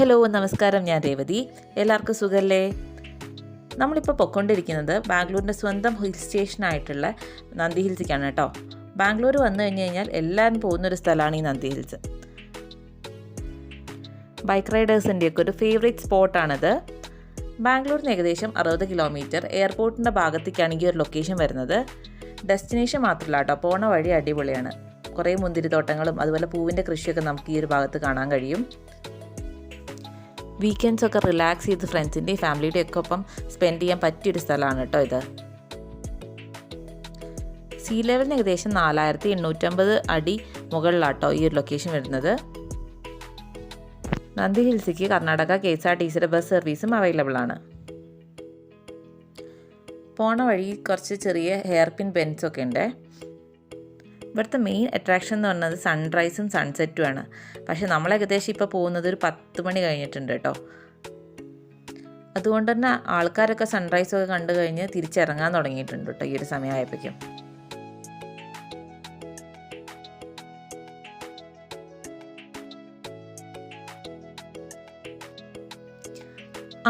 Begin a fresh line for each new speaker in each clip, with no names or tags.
Hello നമസ്കാരം, ഞാൻ രേവതി. എല്ലാവർക്കും സുഖമല്ലേ? നമ്മളിപ്പോൾ പൊയ്ക്കൊണ്ടിരിക്കുന്നത് ബാംഗ്ലൂരിൻ്റെ സ്വന്തം ഹിൽ സ്റ്റേഷനായിട്ടുള്ള നന്ദി ഹിൽസിലേക്കാണ് കേട്ടോ. ബാംഗ്ലൂർ വന്നു കഴിഞ്ഞാൽ എല്ലാവരും പോകുന്നൊരു സ്ഥലമാണ് ഈ നന്ദി ഹിൽസ്. ബൈക്ക് റൈഡേഴ്സിൻ്റെയൊക്കെ ഒരു ഫേവറേറ്റ് സ്പോട്ടാണിത്. ബാംഗ്ലൂരിന് ഏകദേശം 60 കിലോമീറ്റർ എയർപോർട്ടിൻ്റെ ഭാഗത്തേക്കാണ് ഈ ഒരു ലൊക്കേഷൻ വരുന്നത്. ഡെസ്റ്റിനേഷൻ മാത്രമല്ല കേട്ടോ, പോണ വഴി അടിപൊളിയാണ്. കുറേ മുന്തിരിത്തോട്ടങ്ങളും അതുപോലെ പൂവിൻ്റെ കൃഷിയൊക്കെ നമുക്ക് ഈ ഒരു ഭാഗത്ത് കാണാൻ കഴിയും. വീക്കെൻഡ്സ് ഒക്കെ റിലാക്സ് ചെയ്ത് ഫ്രണ്ട്സിൻ്റെയും ഫാമിലിയുടെയും ഒക്കെ ഒപ്പം സ്പെൻഡ് ചെയ്യാൻ പറ്റിയൊരു സ്ഥലമാണ് കേട്ടോ ഇത്. സീ ലെവലിന് ഏകദേശം 4850 അടി മുകളിലാട്ടോ ഈ ഒരു ലൊക്കേഷൻ വരുന്നത്. നന്ദി ഹിൽസിക്ക് കർണാടക KSRTCയുടെ ബസ് സർവീസും അവൈലബിൾ ആണ്. പോണ വഴി കുറച്ച് ചെറിയ ഹെയർ പിൻ ബെൻസ് ഒക്കെ ഉണ്ട്. ഇവിടുത്തെ മെയിൻ അട്രാക്ഷൻ എന്ന് പറഞ്ഞത് സൺറൈസും സൺസെറ്റുമാണ്. പക്ഷേ നമ്മൾ ഏകദേശം ഇപ്പോൾ പോകുന്നത് ഒരു 10 മണി കഴിഞ്ഞിട്ടുണ്ട് കേട്ടോ. അതുകൊണ്ട് തന്നെ ആൾക്കാരൊക്കെ സൺറൈസൊക്കെ കണ്ടു കഴിഞ്ഞ് തിരിച്ചിറങ്ങാൻ തുടങ്ങിയിട്ടുണ്ട് കേട്ടോ ഈ ഒരു സമയമായപ്പോഴേക്കും.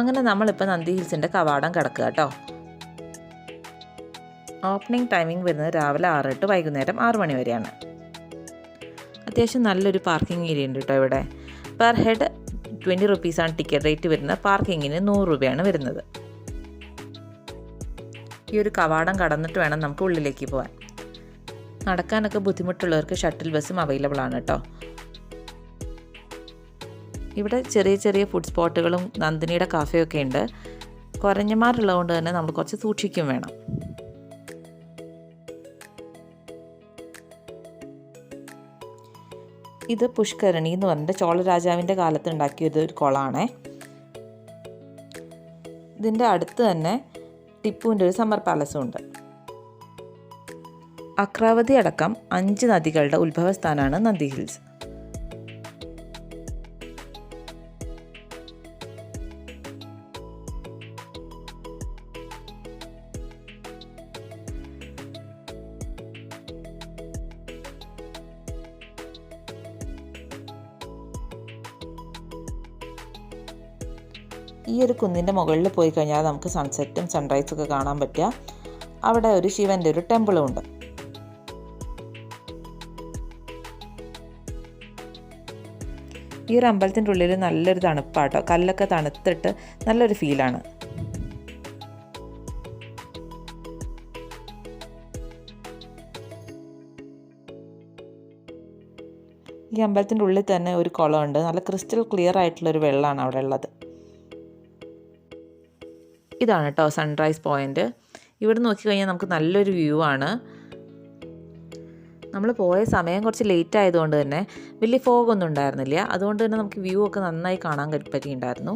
അങ്ങനെ നമ്മളിപ്പോൾ നന്ദി ഹിൽസിൻ്റെ കവാടം കിടക്കുക കേട്ടോ. ഓപ്പണിംഗ് ടൈമിംഗ് വരുന്നത് രാവിലെ 6 to വൈകുന്നേരം 6 മണി വരെയാണ്. അത്യാവശ്യം നല്ലൊരു പാർക്കിംഗ് ഏരിയ ഉണ്ട് കേട്ടോ ഇവിടെ. പെർ ഹെഡ് 20 റുപ്പീസാണ് ടിക്കറ്റ് റേറ്റ് വരുന്നത്. പാർക്കിങ്ങിന് 100 രൂപയാണ് വരുന്നത്. ഈ ഒരു കവാടം കടന്നിട്ട് വേണം നമുക്ക് ഉള്ളിലേക്ക് പോകാൻ. നടക്കാനൊക്കെ ബുദ്ധിമുട്ടുള്ളവർക്ക് ഷട്ടിൽ ബസ്സും അവൈലബിൾ ആണ് കേട്ടോ. ഇവിടെ ചെറിയ ചെറിയ ഫുഡ് സ്പോട്ടുകളും നന്ദിനിയുടെ കാഫയൊക്കെ ഉണ്ട്. കുറഞ്ഞമാരുള്ളതുകൊണ്ട് തന്നെ നമ്മൾ കുറച്ച് സൂക്ഷിക്കും വേണം. ഇത് പുഷ്കരണി എന്ന് പറഞ്ഞിട്ട് ചോളരാജാവിൻ്റെ കാലത്ത് ഉണ്ടാക്കിയത് ഒരു കുളമാണേ. ഇതിൻ്റെ അടുത്ത് തന്നെ ടിപ്പുവിൻ്റെ ഒരു സമ്മർ പാലസും ഉണ്ട്. അക്രാവതി അടക്കം 5 നദികളുടെ ഉത്ഭവസ്ഥാനമാണ് നന്ദി ഹിൽസ്. ഈ ഒരു കുന്നിൻ്റെ മുകളിൽ പോയി കഴിഞ്ഞാൽ നമുക്ക് സൺസെറ്റും സൺറൈസും ഒക്കെ കാണാൻ പറ്റുക. അവിടെ ഒരു ശിവൻ്റെ ഒരു ടെമ്പിളും ഉണ്ട്. ഈ ഒരു അമ്പലത്തിൻ്റെ ഉള്ളിൽ നല്ലൊരു തണുപ്പാട്ടോ. കല്ലൊക്കെ തണുത്തിട്ട് നല്ലൊരു ഫീലാണ്. ഈ അമ്പലത്തിൻ്റെ ഉള്ളിൽ തന്നെ ഒരു കുളമുണ്ട്. നല്ല ക്രിസ്റ്റൽ ക്ലിയർ ആയിട്ടുള്ളൊരു വെള്ളമാണ് അവിടെ ഉള്ളത്. ഇതാണ് കേട്ടോ സൺറൈസ് പോയിൻ്റ്. ഇവിടെ നോക്കിക്കഴിഞ്ഞാൽ നമുക്ക് നല്ലൊരു വ്യൂ ആണ്. നമ്മൾ പോയ സമയം കുറച്ച് ലേറ്റ് ആയതുകൊണ്ട് തന്നെ വലിയ ഫോഗൊന്നും ഉണ്ടായിരുന്നില്ല. അതുകൊണ്ട് തന്നെ നമുക്ക് വ്യൂ ഒക്കെ നന്നായി കാണാൻ പറ്റിയിട്ടുണ്ടായിരുന്നു.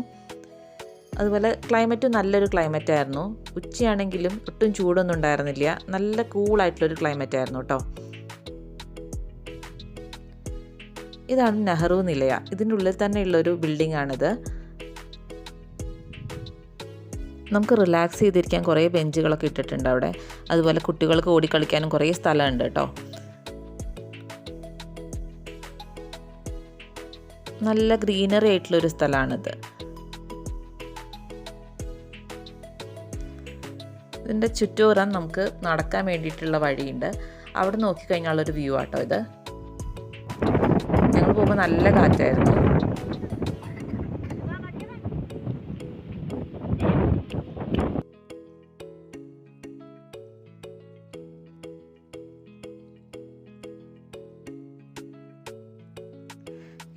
അതുപോലെ ക്ലൈമറ്റും നല്ലൊരു ക്ലൈമറ്റായിരുന്നു. ഉച്ചയാണെങ്കിലും ഒട്ടും ചൂടൊന്നും ഉണ്ടായിരുന്നില്ല. നല്ല കൂളായിട്ടുള്ളൊരു ക്ലൈമറ്റ് ആയിരുന്നു കേട്ടോ. ഇതാണ് നെഹ്റു നിലയ. ഇതിൻ്റെ ഉള്ളിൽ തന്നെ ഉള്ളൊരു ബിൽഡിംഗ് ആണിത്. നമുക്ക് റിലാക്സ് ചെയ്തിരിക്കാൻ കുറേ ബെഞ്ചുകളൊക്കെ ഇട്ടിട്ടുണ്ട് അവിടെ. അതുപോലെ കുട്ടികൾക്ക് ഓടിക്കളിക്കാനും കുറേ സ്ഥലമുണ്ട് കേട്ടോ. നല്ല ഗ്രീനറി ആയിട്ടുള്ളൊരു സ്ഥലമാണിത്. ഇതിൻ്റെ ചുറ്റോറം നമുക്ക് നടക്കാൻ വേണ്ടിയിട്ടുള്ള വഴിയുണ്ട്. അവിടെ നോക്കിക്കഴിഞ്ഞാലൊരു വ്യൂ ആട്ടോ ഇത്. ഞങ്ങൾ പോകുമ്പോൾ നല്ല കാറ്റായിരുന്നു.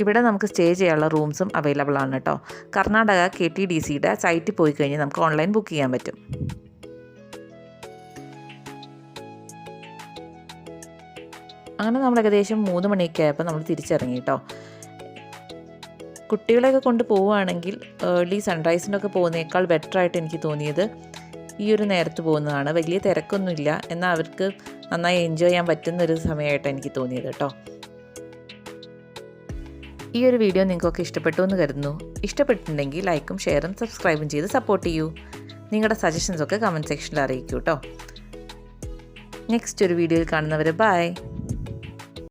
ഇവിടെ നമുക്ക് സ്റ്റേ ചെയ്യാനുള്ള റൂംസും അവൈലബിൾ ആണ് കേട്ടോ. കർണാടക KTDCയുടെ സൈറ്റിൽ പോയി കഴിഞ്ഞാൽ നമുക്ക് ഓൺലൈൻ ബുക്ക് ചെയ്യാൻ പറ്റും. അങ്ങനെ നമ്മൾ ഏകദേശം 3 മണിയൊക്കെ ആയപ്പോൾ നമ്മൾ തിരിച്ചിറങ്ങി കേട്ടോ. കുട്ടികളെയൊക്കെ കൊണ്ട് പോവുകയാണെങ്കിൽ ഏർലി സൺറൈസിനൊക്കെ പോകുന്നതിനേക്കാൾ ബെറ്ററായിട്ട് എനിക്ക് തോന്നിയത് ഈ ഒരു നേരത്ത് പോകുന്നതാണ്. വലിയ തിരക്കൊന്നുമില്ല, എന്നാൽ അവർക്ക് നന്നായി എൻജോയ് ചെയ്യാൻ പറ്റുന്നൊരു സമയമായിട്ടാണ് എനിക്ക് തോന്നിയത് കേട്ടോ. ഈ ഒരു വീഡിയോ നിങ്ങൾക്കൊക്കെ ഇഷ്ടപ്പെട്ടു എന്ന് കരുതുന്നു. ഇഷ്ടപ്പെട്ടിട്ടുണ്ടെങ്കിൽ ലൈക്കും ഷെയറും സബ്സ്ക്രൈബും ചെയ്ത് സപ്പോർട്ട് ചെയ്യൂ. നിങ്ങളുടെ സജഷൻസൊക്കെ കമൻറ്റ് സെക്ഷനിൽ അറിയിക്കൂ കേട്ടോ. നെക്സ്റ്റ് ഒരു വീഡിയോയിൽ കാണുന്നവരെ ബൈ.